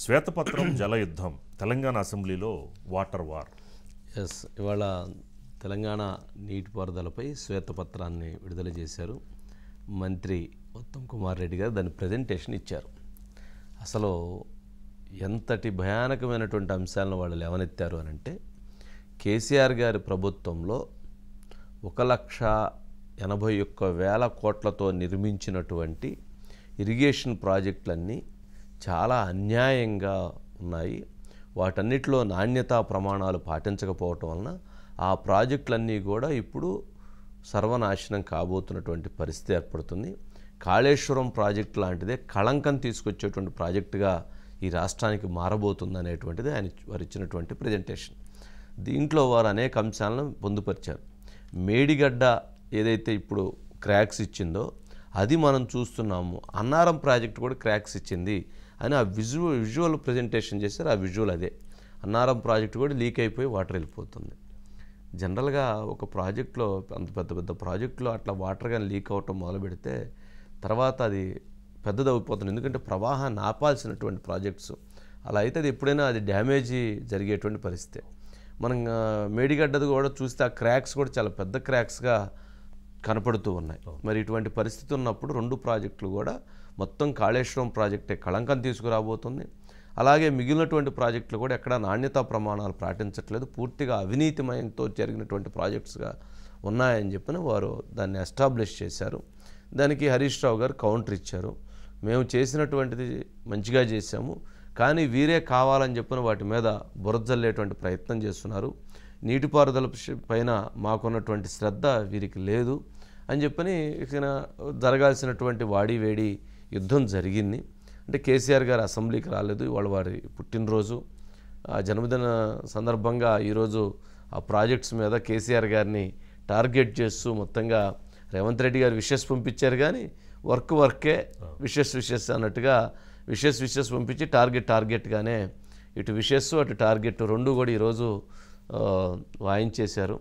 శ్వేతపత్రం జలయుద్ధం తెలంగాణ అసెంబ్లీలో water war. ఇవాళ తెలంగాణ నీటిపారుదలపై శ్వేతపత్రాన్ని విడుదల చేశారు. మంత్రి ఉత్తమ్ కుమార్ రెడ్డి గారు దాని ప్రజెంటేషన్ ఇచ్చారు. అసలు ఎంతటి భయానకమైనటువంటి అంశాలను వాళ్ళు లేవనెత్తారు అని అంటే, కేసీఆర్ గారి ప్రభుత్వంలో 1,81,000 కోట్లతో నిర్మించినటువంటి ఇరిగేషన్ ప్రాజెక్టులన్నీ చాలా అన్యాయంగా ఉన్నాయి. వాటన్నిటిలో నాణ్యతా ప్రమాణాలు పాటించకపోవటం వలన ఆ ప్రాజెక్టులన్నీ కూడా ఇప్పుడు సర్వనాశనం కాబోతున్నటువంటి పరిస్థితి ఏర్పడుతుంది. కాళేశ్వరం ప్రాజెక్టు లాంటిదే కళంకం తీసుకొచ్చేటువంటి ప్రాజెక్టుగా ఈ రాష్ట్రానికి మారబోతుంది అనేటువంటిది వారు ఇచ్చినటువంటి ప్రజెంటేషన్. దీంట్లో వారు అనేక అంశాలను పొందుపరిచారు. మేడిగడ్డ ఏదైతే ఇప్పుడు క్రాక్స్ ఇచ్చిందో అది మనం చూస్తున్నాము. అన్నారం ప్రాజెక్టు కూడా క్రాక్స్ ఇచ్చింది అని ఆ విజువల్ ప్రజెంటేషన్ చేశారు. ఆ విజువల్ అదే. అన్నారం ప్రాజెక్టు కూడా లీక్ అయిపోయి వాటర్ వెళ్ళిపోతుంది. జనరల్గా ఒక ప్రాజెక్టులో అంత పెద్ద పెద్ద ప్రాజెక్టులో అట్లా వాటర్ కానీ లీక్ అవటం మొదలు పెడితే తర్వాత అది పెద్దదవుతుంది. ఎందుకంటే ప్రవాహాన్ని ఆపాల్సినటువంటి ప్రాజెక్ట్స్. అలా అయితే అది ఎప్పుడైనా అది డ్యామేజీ జరిగేటువంటి పరిస్థితి. మనం మేడిగడ్డది కూడా చూస్తే ఆ క్రాక్స్ కూడా చాలా పెద్ద క్రాక్స్గా కనపడుతూ ఉన్నాయి. మరి ఇటువంటి పరిస్థితి ఉన్నప్పుడు 2 ప్రాజెక్టులు కూడా మొత్తం కాళేశ్వరం ప్రాజెక్టే కళంకం తీసుకురాబోతుంది. అలాగే మిగిలినటువంటి ప్రాజెక్టులు కూడా ఎక్కడ నాణ్యతా ప్రమాణాలు పాటించట్లేదు, పూర్తిగా అవినీతిమయంతో జరిగినటువంటి ప్రాజెక్ట్స్గా ఉన్నాయని చెప్పిన వారు దాన్ని ఎస్టాబ్లిష్ చేశారు. దానికి హరీష్ రావు గారు కౌంటర్ ఇచ్చారు. మేము చేసినటువంటిది మంచిగా చేశాము, కానీ వీరే కావాలని చెప్పిన వాటి మీద బురదజల్లేటువంటి ప్రయత్నం చేస్తున్నారు. నీటిపారుదల పైన మాకున్నటువంటి శ్రద్ధ వీరికి లేదు అని చెప్పని జరగాల్సినటువంటి వాడివేడి యుద్ధం జరిగింది. అంటే కేసీఆర్ గారు అసెంబ్లీకి రాలేదు. ఇవాళ వారి పుట్టినరోజు, ఆ జన్మదిన సందర్భంగా ఈరోజు ఆ ప్రాజెక్ట్స్ మీద కేసీఆర్ గారిని టార్గెట్ చేస్తూ మొత్తంగా రేవంత్ రెడ్డి గారు విషెస్ పంపించారు. కానీ వర్కే విషెస్ అన్నట్టుగా విషెస్ పంపించి టార్గెట్గానే ఇటు విషెస్ అటు టార్గెట్ 2 కూడా ఈరోజు వాయించేశారు.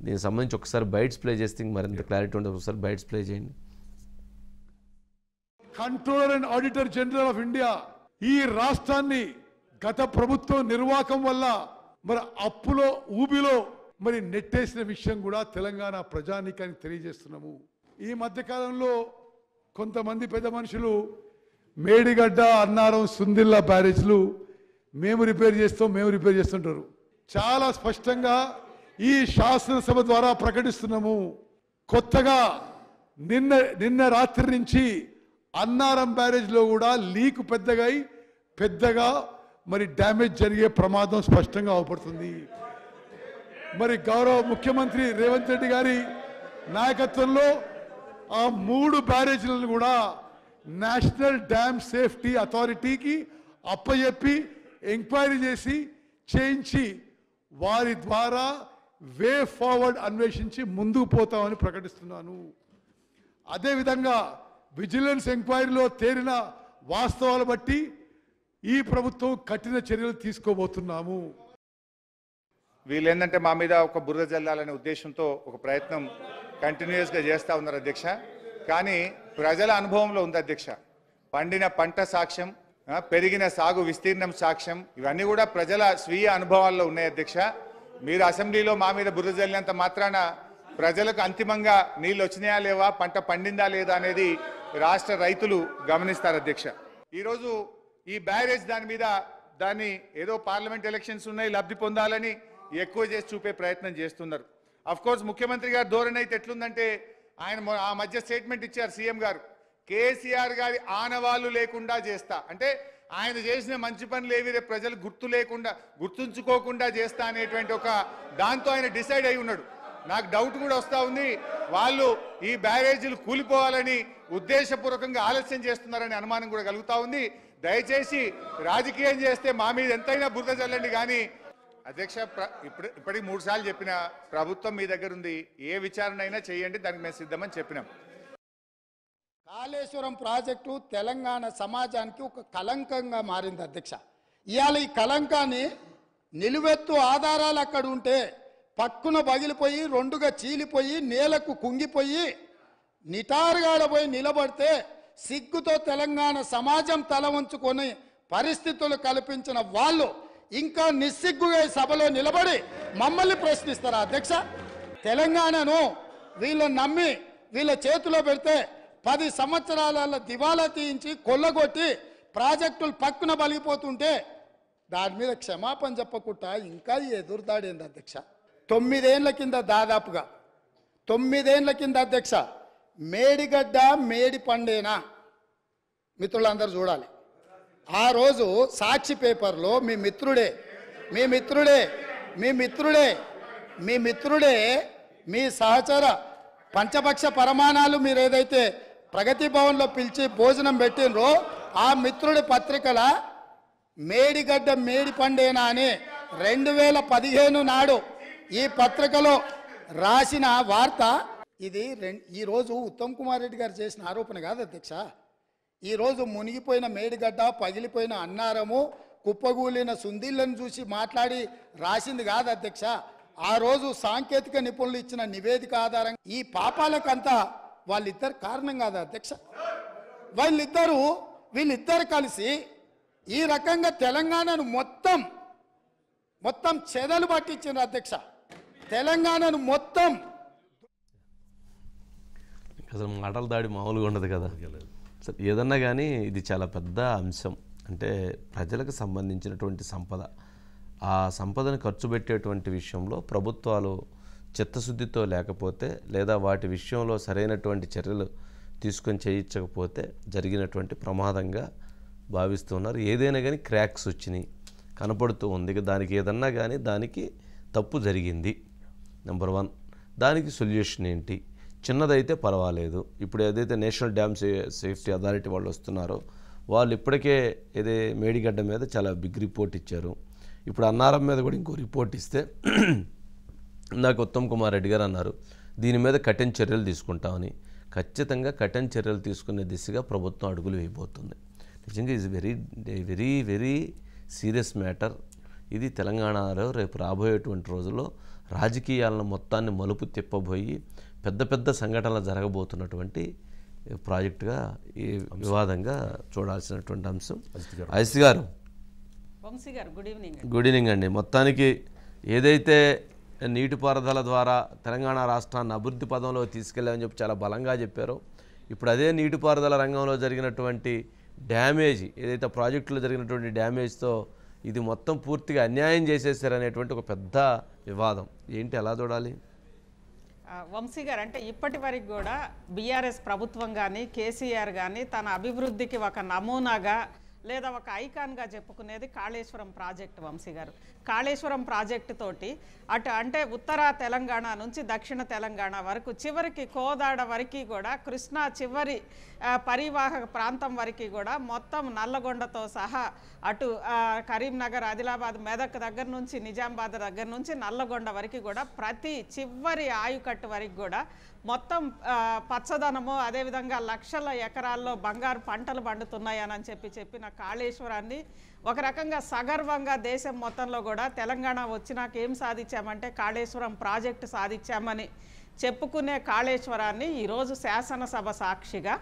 దీనికి సంబంధించి ఒకసారి బైట్స్ ప్లే చేస్తే మరింత క్లారిటీ ఉండదు. ఒకసారి బైట్స్ ప్లే చేయండి. Controller and auditor general of India ఈ రాష్ట్రాన్ని గత ప్రభుత్వం నిర్వాహకం వల్ల మరి అప్పులో ఊబిలో మరి నెట్టేసిన విషయం కూడా తెలంగాణ ప్రజానీకానికి తెలియజేస్తున్నాము. ఈ మధ్యకాలంలో కొంతమంది పెద్ద మనుషులు మేడిగడ్డ, అన్నారం, సుందిల్లా బ్యారేజ్లు మేము రిపేర్ చేస్తుంటారు. చాలా స్పష్టంగా ఈ శాసనసభ ద్వారా ప్రకటిస్తున్నాము. కొత్తగా నిన్న రాత్రి నుంచి అన్నారం బ్యారేజ్లో కూడా లీక్ పెద్దగా మరి డ్యామేజ్ జరిగే ప్రమాదం స్పష్టంగా అవపడుతుంది. మరి గౌరవ ముఖ్యమంత్రి రేవంత్ రెడ్డి గారి నాయకత్వంలో ఆ 3 బ్యారేజ్లను కూడా నేషనల్ డ్యామ్ సేఫ్టీ అథారిటీకి అప్పచెప్పి ఎంక్వైరీ చేయించి వారి ద్వారా వే ఫార్వర్డ్ అన్వేషించి ముందుకు పోతామని ప్రకటిస్తున్నాను. అదేవిధంగా విజిలెన్స్ ఎంక్వైరీలో తేలిన వాస్తవాలు బట్టి ఈ ప్రభుత్వం కఠిన చర్యలు తీసుకోబోతున్నాము. వీళ్ళేందంటే మా మీద ఒక బురద జల్లాలనే ఉద్దేశంతో ఒక ప్రయత్నం కంటిన్యూస్గా చేస్తూ ఉన్నారు అధ్యక్ష. కానీ ప్రజల అనుభవంలో ఉంది అధ్యక్ష. పండిన పంట సాక్ష్యం, పెరిగిన సాగు విస్తీర్ణం సాక్ష్యం, ఇవన్నీ కూడా ప్రజల స్వీయ అనుభవాల్లో ఉన్నాయి అధ్యక్ష. మీరు అసెంబ్లీలో మా మీద బురద జల్లినంత మాత్రాన ప్రజలకు అంతిమంగా నీళ్ళు వచ్చినాయా లేవా, పంట పండిందా లేదా అనేది రాష్ట్ర రైతులు గమనిస్తారు అధ్యక్ష. ఈరోజు ఈ బ్యారేజ్ దాన్ని ఏదో పార్లమెంట్ ఎలక్షన్స్ ఉన్నాయి, లబ్ధి పొందాలని ఎక్కువ చేసి చూపే ప్రయత్నం చేస్తున్నారు. అఫ్కోర్స్ ముఖ్యమంత్రి గారి ధోరణి అయితే ఎట్లుందంటే, ఆయన ఆ మధ్య స్టేట్మెంట్ ఇచ్చారు సీఎం గారు, కేసీఆర్ గారి ఆనవాళ్లు లేకుండా చేస్తా అంటే ఆయన చేసిన మంచి పనులు ఏవి రేపు ప్రజలు గుర్తుంచుకోకుండా చేస్తా అనేటువంటి ఒక దాంతో ఆయన డిసైడ్ అయి ఉన్నాడు. నాకు డౌట్ కూడా వస్తూ ఉంది, వాళ్ళు ఈ బ్యారేజీలు కూలిపోవాలని ఉద్దేశపూర్వకంగా ఆలస్యం చేస్తున్నారనే అనుమానం కూడా కలుగుతూ ఉంది. దయచేసి రాజకీయం చేస్తే మా మీద ఎంతైనా బురద చల్లండి. కానీ అధ్యక్ష, ఇప్పటికి 3 సార్లు చెప్పిన ప్రభుత్వం మీ దగ్గర ఉంది, ఏ విచారణ అయినా చేయండి, దానికి మేము సిద్ధమని చెప్పినాం. కాళేశ్వరం ప్రాజెక్టు తెలంగాణ సమాజానికి ఒక కలంకంగా మారింది అధ్యక్ష. ఇవాళ ఈ కలంకాన్ని నిలువెత్తు ఆధారాలు అక్కడ ఉంటే పక్కున పగిలిపోయి 2గా చీలిపోయి నేలకు కుంగిపోయి నిటారుగాడపోయి నిలబడితే సిగ్గుతో తెలంగాణ సమాజం తల వంచుకొని పరిస్థితులు కల్పించిన వాళ్ళు ఇంకా నిస్సిగ్గుగా ఈ సభలో నిలబడి మమ్మల్ని ప్రశ్నిస్తారా అధ్యక్ష? తెలంగాణను వీళ్ళని నమ్మి వీళ్ళ చేతిలో పెడితే 10 సంవత్సరాల దివాలా తీయించి కొల్లగొట్టి ప్రాజెక్టులు పక్కున బలిగిపోతుంటే దాని మీద క్షమాపణ చెప్పకుండా ఇంకా ఎదురుదాడి ఏంది అధ్యక్ష? 9 ఏళ్ల కింద దాదాపుగా 9 ఏళ్ల కింద అధ్యక్ష మేడిగడ్డ మేడి పండేనా మిత్రులందరూ చూడాలి. ఆ రోజు సాక్షి పేపర్లో మీ మిత్రుడే మీ సహచర పంచపక్ష పరమాణాలు మీరు ఏదైతే ప్రగతి భవన్లో పిలిచి భోజనం పెట్టినరో ఆ మిత్రుడి పత్రికల మేడిగడ్డ మేడి పండేనా అని 2015 నాడు ఈ పత్రికలో రాసిన వార్త ఇది. ఈరోజు ఉత్తమ్ కుమార్ రెడ్డి గారు చేసిన ఆరోపణ కాదు అధ్యక్ష. ఈరోజు మునిగిపోయిన మేడిగడ్డ, పగిలిపోయిన అన్నారము, కుప్పగూలిన సుందీళ్లను చూసి మాట్లాడి రాసింది కాదు అధ్యక్ష. ఆ రోజు సాంకేతిక నిపుణులు ఇచ్చిన నివేదిక ఆధారంగా ఈ పాపాలకంతా వాళ్ళిద్దరు కారణం కాదు అధ్యక్ష. వీళ్ళిద్దరు కలిసి ఈ రకంగా తెలంగాణను మొత్తం చెదలు పట్టించారు అధ్యక్ష. తెలంగాణను మొత్తం అసలు మాటల దాడి మామూలుగా ఉండదు కదా. సరే, ఏదన్నా కానీ ఇది చాలా పెద్ద అంశం. అంటే ప్రజలకు సంబంధించినటువంటి సంపద, ఆ సంపదను ఖర్చు పెట్టేటువంటి విషయంలో ప్రభుత్వాలు చిత్తశుద్ధితో లేకపోతే లేదా వాటి విషయంలో సరైనటువంటి చర్యలు తీసుకొని చేయించకపోతే జరిగినటువంటి ప్రమాదంగా భావిస్తున్నారు. ఏదైనా కానీ క్రాక్స్ వచ్చినాయి కనపడుతూ ఉంది. దానికి ఏదన్నా కానీ దానికి తప్పు జరిగింది. నెంబర్ 1, దానికి సొల్యూషన్ ఏంటి? చిన్నదైతే పర్వాలేదు. ఇప్పుడు ఏదైతే నేషనల్ డ్యామ్ సేఫ్టీ అథారిటీ వాళ్ళు వస్తున్నారో వాళ్ళు ఇప్పటికే మేడిగడ్డ మీద చాలా బిగ్ రిపోర్ట్ ఇచ్చారు. ఇప్పుడు అన్నారం మీద కూడా ఇంకో రిపోర్ట్ ఇస్తే నాకు ఉత్తమ్ కుమార్ రెడ్డి గారు అన్నారు దీని మీద కఠిన చర్యలు తీసుకుంటామని. ఖచ్చితంగా కఠిన చర్యలు తీసుకునే దిశగా ప్రభుత్వం అడుగులు వేయబోతుంది. నిజంగా ఇది వెరీ వెరీ సీరియస్ మ్యాటర్. ఇది తెలంగాణలో రేపు రాబోయేటువంటి రోజుల్లో రాజకీయాలను మొత్తాన్ని మలుపు తిప్పబోయి పెద్ద సంఘటనలు జరగబోతున్నటువంటి ప్రాజెక్టుగా ఈ వివాదంగా చూడాల్సినటువంటి అంశం. అజిత్ గారు, గుడ్ ఈవినింగ్ అండి. మొత్తానికి ఏదైతే నీటిపారుదల ద్వారా తెలంగాణ రాష్ట్రాన్ని అభివృద్ధి పదంలో తీసుకెళ్ళామని చెప్పి చాలా బలంగా చెప్పారో, ఇప్పుడు అదే నీటిపారుదల రంగంలో జరిగినటువంటి డ్యామేజ్, ఏదైతే ప్రాజెక్టులో జరిగినటువంటి డ్యామేజ్తో ఇది మొత్తం పూర్తిగా అన్యాయం చేసేసారనేటువంటి ఒక పెద్ద వివాదం. ఏంటి ఎలా చూడాలి? వంశీ గారు, అంటే ఇప్పటి వరకు కూడా బీఆర్ఎస్ ప్రభుత్వం కానీ కేసీఆర్ కానీ తన అభివృద్ధికి ఒక నమూనాగా లేదా ఒక ఐకాన్గా చెప్పుకునేది కాళేశ్వరం ప్రాజెక్టు. వంశీ గారు, కాళేశ్వరం ప్రాజెక్టు తోటి అంటే ఉత్తర తెలంగాణ నుంచి దక్షిణ తెలంగాణ వరకు చివరికి కోదాడ వరకు కూడా కృష్ణా చివరి పరివాహక ప్రాంతం వరకు కూడా మొత్తం నల్లగొండతో సహా అటు కరీంనగర్, ఆదిలాబాద్, మెదక్ దగ్గర నుంచి నిజామాబాద్ దగ్గర నుంచి నల్లగొండ వరకు కూడా ప్రతి చివరి ఆయుకట్టు వరకు కూడా మొత్తం పచ్చదనము, అదేవిధంగా లక్షల ఎకరాల్లో బంగారు పంటలు పండుతున్నాయని చెప్పిన కాళేశ్వరాన్ని ఒక రకంగా సగర్వంగా దేశం మొత్తంలో కూడా తెలంగాణ వచ్చినాక ఏం సాధించామంటే కాళేశ్వరం ప్రాజెక్టు సాధించామని చెప్పుకునే కాళేశ్వరాన్ని ఈరోజు శాసనసభ సాక్షిగా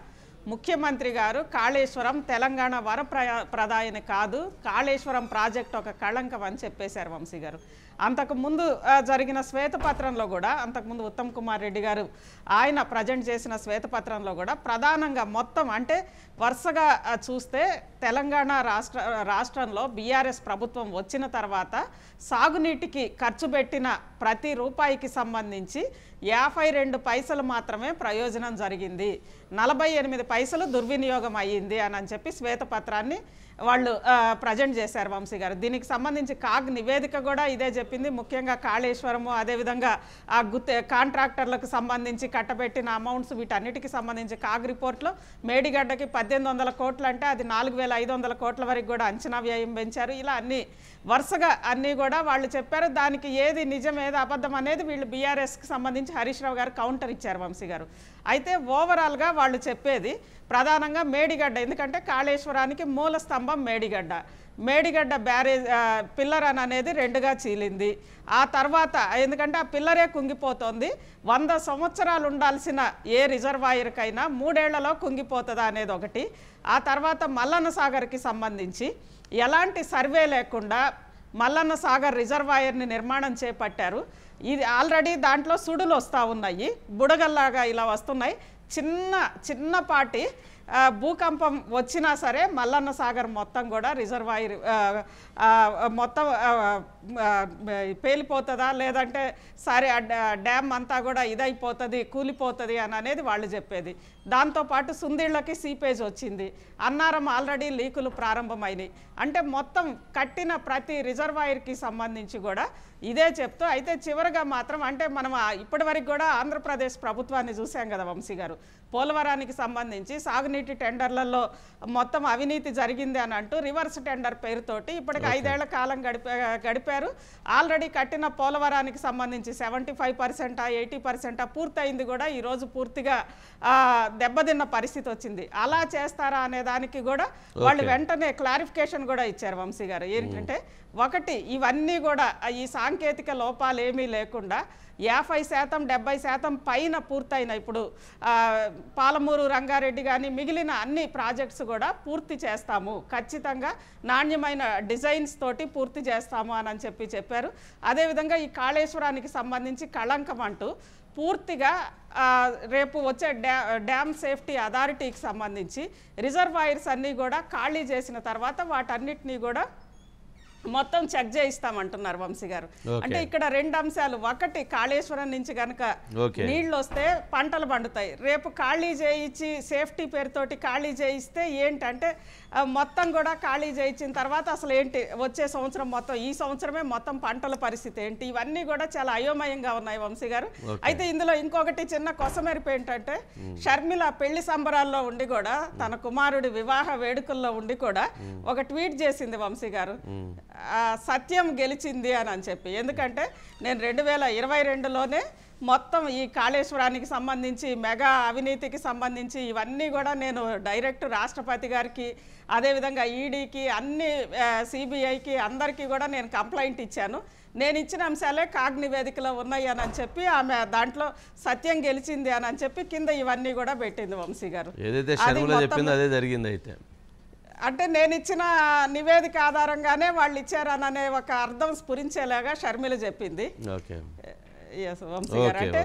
ముఖ్యమంత్రి గారు కాళేశ్వరం తెలంగాణ వరప్రదాయని కాదు, కాళేశ్వరం ప్రాజెక్టు ఒక కళంకం అని చెప్పేశారు వంశీ గారు. అంతకుముందు జరిగిన శ్వేతపత్రంలో కూడా, అంతకుముందు ఉత్తమ్ కుమార్ రెడ్డి గారు ఆయన ప్రజెంట్ చేసిన శ్వేతపత్రంలో కూడా ప్రధానంగా మొత్తం అంటే వరుసగా చూస్తే తెలంగాణ రాష్ట్రంలో బీఆర్ఎస్ ప్రభుత్వం వచ్చిన తర్వాత సాగునీటికి ఖర్చు పెట్టిన ప్రతి రూపాయికి సంబంధించి 52 పైసలు మాత్రమే ప్రయోజనం జరిగింది, 48 పైసలు దుర్వినియోగం అయ్యింది అని చెప్పి శ్వేతపత్రాన్ని వాళ్ళు ప్రజెంట్ చేశారు వంశీ గారు. దీనికి సంబంధించి కాగ్ నివేదిక కూడా ఇదే చెప్పింది. ముఖ్యంగా కాళేశ్వరము, అదేవిధంగా ఆ కాంట్రాక్టర్లకు సంబంధించి కట్టబెట్టిన అమౌంట్స్, వీటన్నిటికి సంబంధించి కాగ్ రిపోర్ట్లో మేడిగడ్డకి 1800 కోట్లు అంటే అది 4500 కోట్ల వరకు కూడా అంచనా వ్యయం పెంచారు. ఇలా అన్ని వరుసగా అన్నీ కూడా వాళ్ళు చెప్పారు. దానికి ఏది నిజం ఏది అబద్ధం అనేది వీళ్ళు బీఆర్ఎస్కి సంబంధించి హరీష్ రావు గారు కౌంటర్ ఇచ్చారు వంశీ గారు. అయితే ఓవరాల్గా వాళ్ళు చెప్పేది ప్రధానంగా మేడిగడ్డ, ఎందుకంటే కాళేశ్వరానికి మూల స్తంభం మేడిగడ్డ బ్యారేజ్ పిల్లర్ అనేది 2గా చీలింది. ఆ తర్వాత ఎందుకంటే ఆ పిల్లరే కుంగిపోతుంది, 100 సంవత్సరాలు ఉండాల్సిన ఏ రిజర్వాయర్కైనా 3 ఏళ్లలో కుంగిపోతుందా అనేది ఒకటి. ఆ తర్వాత మల్లన్న సాగర్కి సంబంధించి ఎలాంటి సర్వే లేకుండా మల్లన్న సాగర్ రిజర్వాయర్ని నిర్మాణం చేపట్టారు. ఇది ఆల్రెడీ దాంట్లో సుడులు వస్తూ ఉన్నాయి, బుడగల్లాగా ఇలా వస్తున్నాయి. చిన్నపాటి భూకంపం వచ్చినా సరే మల్లన్న సాగర్ మొత్తం కూడా రిజర్వాయర్ మొత్తం పేలిపోతుందా, లేదంటే సరే డ్యామ్ అంతా కూడా ఇదైపోతుంది, కూలిపోతుంది అని అనేది వాళ్ళు చెప్పేది. దాంతోపాటు సుందీళ్ళకి సీపేజ్ వచ్చింది, అన్నారం ఆల్రెడీ లీకులు ప్రారంభమైనవి. అంటే మొత్తం కట్టిన ప్రతి రిజర్వాయర్కి సంబంధించి కూడా ఇదే చెప్తూ, అయితే చివరిగా మాత్రం అంటే మనం ఇప్పటి వరకు కూడా ఆంధ్రప్రదేశ్ ప్రభుత్వాన్ని చూసాం కదా వంశీ గారు, పోలవరానికి సంబంధించి సాగునీటి టెండర్లలో మొత్తం అవినీతి జరిగింది అని అంటూ రివర్స్ టెండర్ పేరుతోటి ఇప్పటికి 5 ఏళ్ల కాలం గడిపారు. ఆల్రెడీ కట్టిన పోలవరానికి సంబంధించి 75% 80% పూర్తయింది కూడా ఈరోజు పూర్తిగా దెబ్బతిన్న పరిస్థితి వచ్చింది. అలా చేస్తారా అనే దానికి కూడా వాళ్ళు వెంటనే క్లారిఫికేషన్ కూడా ఇచ్చారు వంశీ గారు. ఏంటంటే ఒకటి, ఇవన్నీ కూడా ఈ సాంకేతిక లోపాలు ఏమీ లేకుండా 50% 70% పైన పూర్తయిన ఇప్పుడు పాలమూరు రంగారెడ్డి కానీ మిగిలిన అన్ని ప్రాజెక్ట్స్ కూడా పూర్తి చేస్తాము, ఖచ్చితంగా నాణ్యమైన డిజైన్స్ తోటి పూర్తి చేస్తాము అని చెప్పారు. అదేవిధంగా ఈ కాళేశ్వరానికి సంబంధించి కళంకం అంటూ పూర్తిగా రేపు వచ్చే డ్యామ్ సేఫ్టీ అథారిటీకి సంబంధించి రిజర్వాయర్స్ అన్నీ కూడా ఖాళీ చేసిన తర్వాత వాటన్నిటినీ కూడా మొత్తం చెక్ చేయిస్తామంటున్నారు వంశీ గారు. అంటే ఇక్కడ 2 అంశాలు, ఒకటి కాళేశ్వరం నుంచి కనుక నీళ్లు వస్తే పంటలు పండుతాయి. రేపు ఖాళీ చేయించి సేఫ్టీ పేరుతోటి ఖాళీ చేయిస్తే ఏంటంటే మొత్తం కూడా ఖాళీ చేయించిన తర్వాత అసలు ఏంటి వచ్చే సంవత్సరం మొత్తం, ఈ సంవత్సరమే మొత్తం పంటల పరిస్థితి ఏంటి, ఇవన్నీ కూడా చాలా అయోమయంగా ఉన్నాయి వంశీ గారు. అయితే ఇందులో ఇంకొకటి చిన్న కొసమెరుపు ఏంటంటే షర్మిల పెళ్లి సంబరాల్లో ఉండి కూడా తన కుమారుడి వివాహ వేడుకల్లో ఉండి కూడా ఒక ట్వీట్ చేసింది వంశీ గారు, సత్యం గెలిచింది అని చెప్పి. ఎందుకంటే నేను 2022లోనే మొత్తం ఈ కాళేశ్వరానికి సంబంధించి మెగా అవినీతికి సంబంధించి ఇవన్నీ కూడా నేను డైరెక్ట్ రాష్ట్రపతి గారికి, అదేవిధంగా ఈడీకి, అన్ని సిబిఐకి అందరికీ కూడా నేను కంప్లైంట్ ఇచ్చాను. నేను ఇచ్చిన అంశాలే కాగ్ నివేదికలో ఉన్నాయి అని చెప్పి ఆమె దాంట్లో సత్యం గెలిచింది అని చెప్పి కింద ఇవన్నీ కూడా పెట్టింది వంశీ గారు. ఏదైతే షర్మిల చెప్పిందో అదే జరిగింది. అయితే అంటే నేను ఇచ్చిన నివేదిక ఆధారంగానే వాళ్ళు ఇచ్చారననే ఒక అర్థం స్ఫురించేలాగా షర్మిల చెప్పింది. ఓకే, వంశీ గారు. అంటే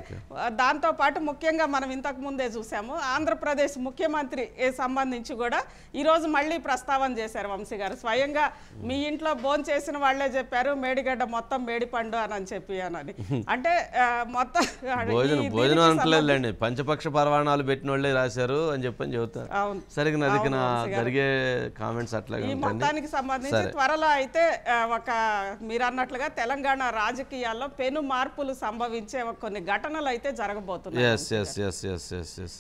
దాంతో పాటు ముఖ్యంగా మనం ఇంతకు ముందే చూసాము, ఆంధ్రప్రదేశ్ ముఖ్యమంత్రి సంబంధించి కూడా ఈరోజు మళ్ళీ ప్రస్తావన చేశారు వంశీ గారు. స్వయంగా మీ ఇంట్లో భోజనం చేసిన వాళ్లే చెప్పారు మేడిగడ్డ మొత్తం మేడిపండు అని చెప్పి అని. అంటే మొత్తం భోజనం అంటలేదండి, పంచపక్ష పరవాణాలు పెట్టిన వాళ్ళే రాశారు అని చెప్పని చెబుతారు. సరిగ్గా అది జరిగే కామెంట్స్ అట్లా. ఈ మొత్తానికి సంబంధించి త్వరలో అయితే ఒక మీరు అన్నట్లుగా తెలంగాణ రాజకీయాల్లో పెను మార్పులు సంభవించే కొన్ని ఘటనలు అయితే జరగబోతున్నాయి. yes